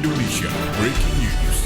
Indonesia Breaking News.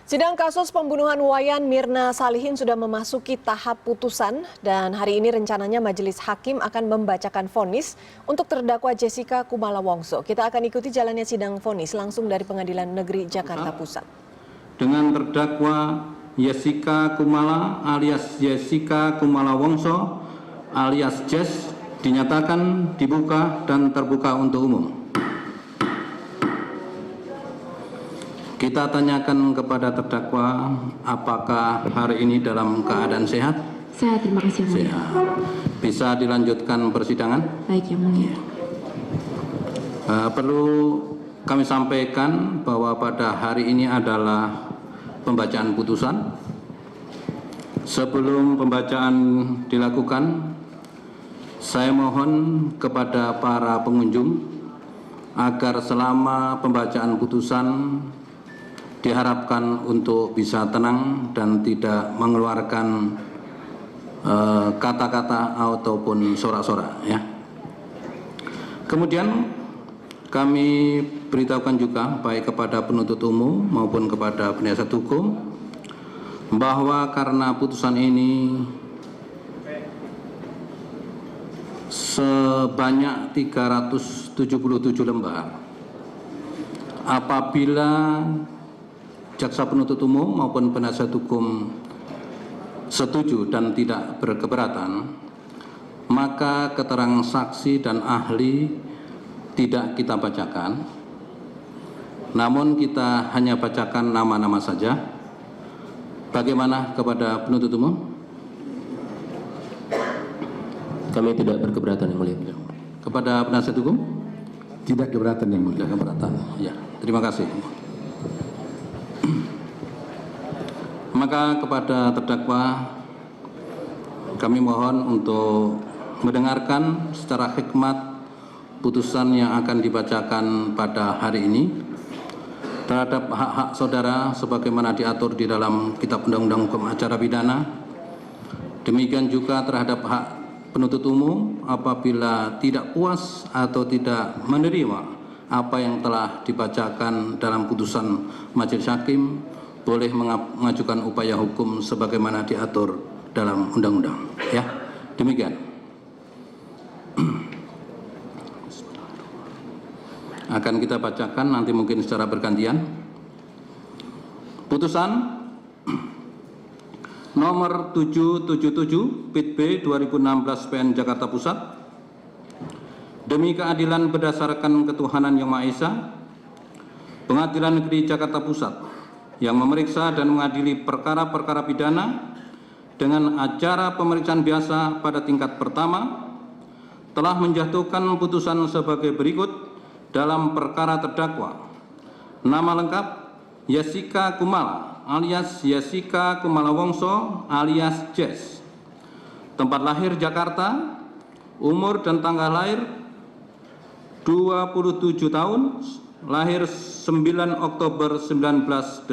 Sidang kasus pembunuhan Wayan Mirna Salihin sudah memasuki tahap putusan dan hari ini rencananya majelis hakim akan membacakan vonis untuk terdakwa Jessica Kumala Wongso. Kita akan ikuti jalannya sidang vonis langsung dari Pengadilan Negeri Jakarta Pusat. Dengan terdakwa Jessica Kumala alias Jessica Kumala Wongso alias Jess dinyatakan dibuka dan terbuka untuk umum. Kita tanyakan kepada terdakwa, apakah hari ini dalam keadaan sehat? Sehat, terima kasih Yang Mulia. Sehat. Bisa dilanjutkan persidangan? Baik Yang Mulia. Perlu kami sampaikan bahwa pada hari ini adalah pembacaan putusan. Sebelum pembacaan dilakukan, saya mohon kepada para pengunjung agar selama pembacaan putusan diharapkan untuk bisa tenang dan tidak mengeluarkan kata-kata ataupun sorak-sorak ya. Kemudian kami beritahukan juga baik kepada penuntut umum maupun kepada penasihat hukum bahwa karena putusan ini sebanyak 377 lembar, apabila jaksa penuntut umum maupun penasihat hukum setuju dan tidak berkeberatan, maka keterangan saksi dan ahli tidak kita bacakan, namun kita hanya bacakan nama-nama saja. Bagaimana kepada penuntut umum? Kami tidak berkeberatan Yang Mulia. Kepada penasihat hukum? Tidak keberatan Yang Mulia. Tidak keberatan. Ya, terima kasih. Maka kepada terdakwa kami mohon untuk mendengarkan secara hikmat putusan yang akan dibacakan pada hari ini terhadap hak-hak saudara sebagaimana diatur di dalam Kitab Undang-Undang Hukum Acara Pidana. Demikian juga terhadap hak penuntut umum apabila tidak puas atau tidak menerima apa yang telah dibacakan dalam putusan majelis hakim, boleh mengajukan upaya hukum sebagaimana diatur dalam undang-undang. Ya, demikian. Akan kita bacakan nanti mungkin secara bergantian. Putusan nomor 777 Pit B 2016 PN Jakarta Pusat. Demi keadilan berdasarkan ketuhanan Yang Maha Esa, Pengadilan Negeri Jakarta Pusat yang memeriksa dan mengadili perkara-perkara pidana dengan acara pemeriksaan biasa pada tingkat pertama telah menjatuhkan putusan sebagai berikut dalam perkara terdakwa. Nama lengkap Jessica Kumala alias Jessica Kumala Wongso alias Jess. Tempat lahir Jakarta, umur dan tanggal lahir 27 tahun, lahir 9 Oktober 1988.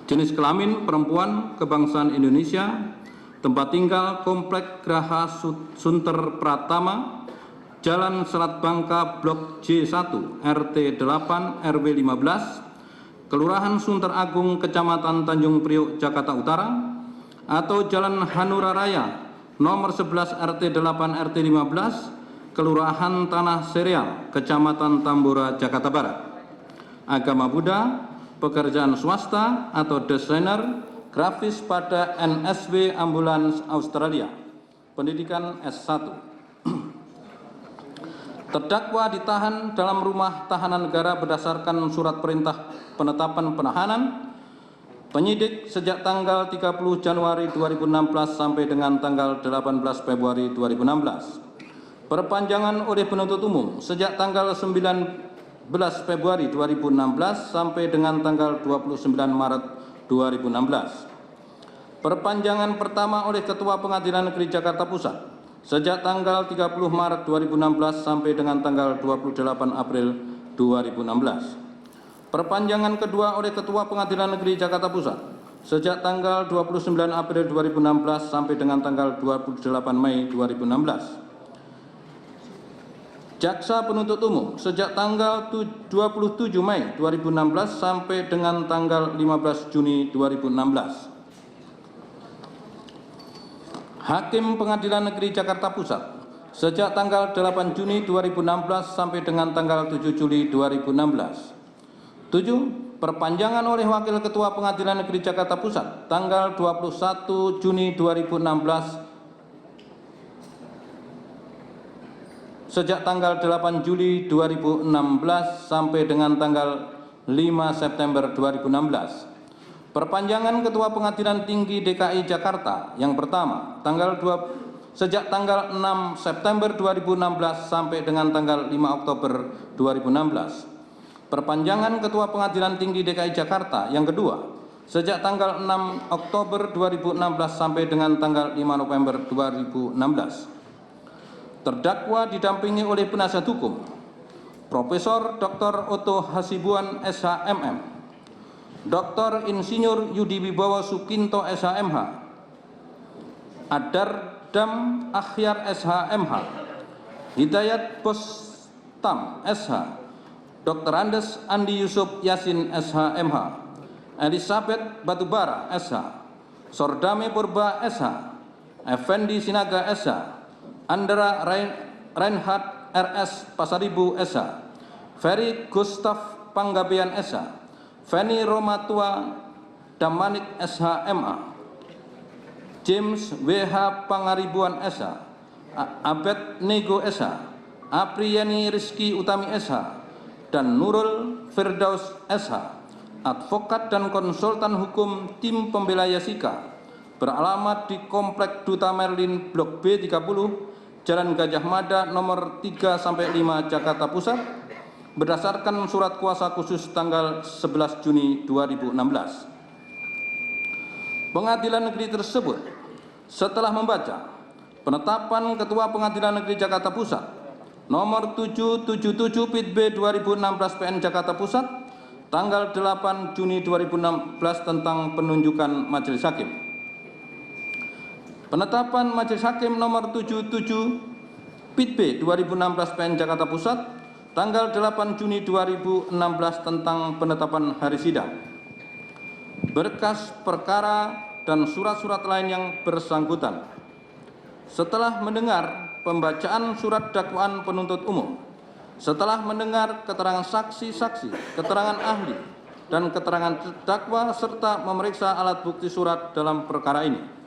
Jenis kelamin perempuan, kebangsaan Indonesia, tempat tinggal Komplek Graha Sunter Pratama, Jalan Selat Bangka, Blok J1, RT 8, RW 15, Kelurahan Sunter Agung, Kecamatan Tanjung Priok, Jakarta Utara, atau Jalan Hanura Raya, nomor 11 RT 8, RT 15, Kelurahan Tanah Serial, Kecamatan Tambora, Jakarta Barat. Agama Buddha, pekerjaan swasta atau desainer grafis pada NSW Ambulans Australia. Pendidikan S1. Terdakwa ditahan dalam rumah tahanan negara berdasarkan surat perintah penetapan penahanan penyidik sejak tanggal 30 Januari 2016 sampai dengan tanggal 18 Februari 2016. Perpanjangan oleh penuntut umum sejak tanggal 19 Februari 2016 sampai dengan tanggal 29 Maret 2016. Perpanjangan pertama oleh Ketua Pengadilan Negeri Jakarta Pusat sejak tanggal 30 Maret 2016 sampai dengan tanggal 28 April 2016. Perpanjangan kedua oleh Ketua Pengadilan Negeri Jakarta Pusat sejak tanggal 29 April 2016 sampai dengan tanggal 28 Mei 2016. Jaksa penuntut umum sejak tanggal 27 Mei 2016 sampai dengan tanggal 15 Juni 2016. Hakim Pengadilan Negeri Jakarta Pusat sejak tanggal 8 Juni 2016 sampai dengan tanggal 7 Juli 2016. 7. Perpanjangan oleh Wakil Ketua Pengadilan Negeri Jakarta Pusat tanggal 21 Juni 2016 sejak tanggal 8 Juli 2016 sampai dengan tanggal 5 September 2016. Perpanjangan Ketua Pengadilan Tinggi DKI Jakarta yang pertama sejak tanggal 6 September 2016 sampai dengan tanggal 5 Oktober 2016. Perpanjangan Ketua Pengadilan Tinggi DKI Jakarta yang kedua sejak tanggal 6 Oktober 2016 sampai dengan tanggal 5 November 2016. Terdakwa didampingi oleh penasihat hukum Profesor Dr. Otto Hasibuan SHMM, Dr. Insinyur Yudi Wibowo Sukinto SHMH, Adardam Akhyar SHMH, Hidayat Bostam SH, Dr. Andes Andi Yusuf Yasin SHMH, Elizabeth Batubara SH, Sordame Purba SH, Effendi Sinaga SH, Andra Reinhard RS Pasaribu SH, Ferry Gustaf Panggabean SH, Feni Romatua Damanik SHMA, James WH Pangaribuan SH, Abed Nego SH, Apriyani Rizky Utami SH, dan Nurul Firdaus SH, advokat dan konsultan hukum tim pembela Jessica, beralamat di Komplek Duta Merlin Blok B30, Jalan Gajah Mada nomor 3-5 Jakarta Pusat, berdasarkan surat kuasa khusus tanggal 11 Juni 2016. Pengadilan negeri tersebut setelah membaca penetapan Ketua Pengadilan Negeri Jakarta Pusat nomor 777 PIT B 2016 PN Jakarta Pusat tanggal 8 Juni 2016 tentang penunjukan majelis hakim. Penetapan Majelis Hakim nomor 77 PIT B 2016 PN Jakarta Pusat tanggal 8 Juni 2016 tentang penetapan hari sidang. Berkas perkara dan surat-surat lain yang bersangkutan. Setelah mendengar pembacaan surat dakwaan penuntut umum, setelah mendengar keterangan saksi-saksi, keterangan ahli, dan keterangan terdakwa serta memeriksa alat bukti surat dalam perkara ini.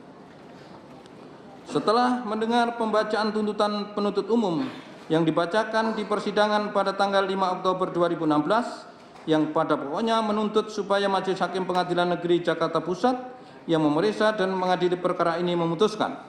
Setelah mendengar pembacaan tuntutan penuntut umum yang dibacakan di persidangan pada tanggal 5 Oktober 2016 yang pada pokoknya menuntut supaya Majelis Hakim Pengadilan Negeri Jakarta Pusat yang memeriksa dan mengadili perkara ini memutuskan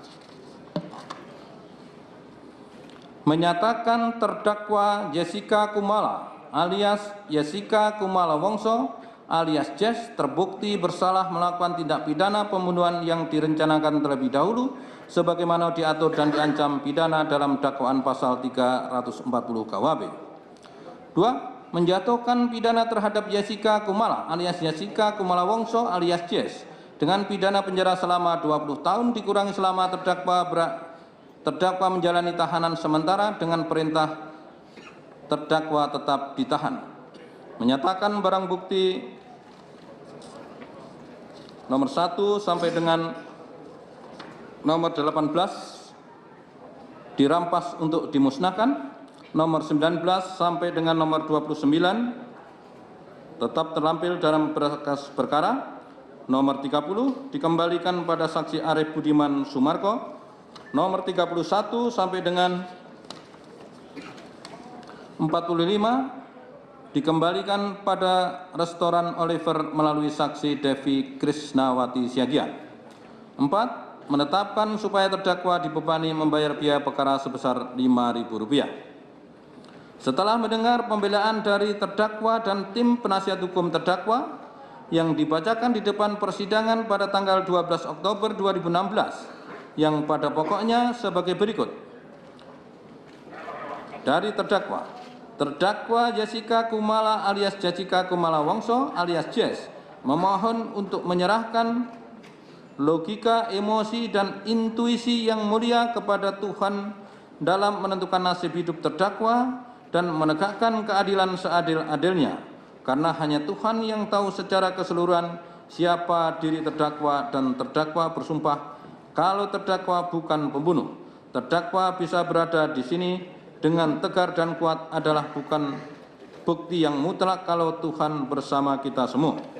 menyatakan terdakwa Jessica Kumala alias Jessica Kumala Wongso alias Jess terbukti bersalah melakukan tindak pidana pembunuhan yang direncanakan terlebih dahulu sebagaimana diatur dan diancam pidana dalam dakwaan pasal 340 KUHP. 2. Menjatuhkan pidana terhadap Jessica Kumala alias Jessica Kumala Wongso alias Jess dengan pidana penjara selama 20 tahun dikurangi selama terdakwa menjalani tahanan sementara dengan perintah terdakwa tetap ditahan. Menyatakan barang bukti nomor 1 sampai dengan nomor 18 dirampas untuk dimusnahkan, nomor 19 sampai dengan nomor 29 tetap terlampir dalam berkas perkara, nomor 30 dikembalikan pada saksi Arif Budiman Sumarko, nomor 31 sampai dengan 45 dikembalikan pada restoran Oliver melalui saksi Devi Krisnawati Siagian. 4. Menetapkan supaya terdakwa dibebani membayar biaya perkara sebesar Rp5.000. Setelah mendengar pembelaan dari terdakwa dan tim penasihat hukum terdakwa yang dibacakan di depan persidangan pada tanggal 12 Oktober 2016 yang pada pokoknya sebagai berikut. Dari terdakwa Jessica Kumala alias Jessica Kumala Wongso alias Jess memohon untuk menyerahkan logika, emosi, dan intuisi yang mulia kepada Tuhan dalam menentukan nasib hidup terdakwa dan menegakkan keadilan seadil-adilnya, karena hanya Tuhan yang tahu secara keseluruhan siapa diri terdakwa, dan terdakwa bersumpah kalau terdakwa bukan pembunuh. Terdakwa bisa berada di sini dengan tegar dan kuat adalah bukan bukti yang mutlak kalau Tuhan bersama kita semua.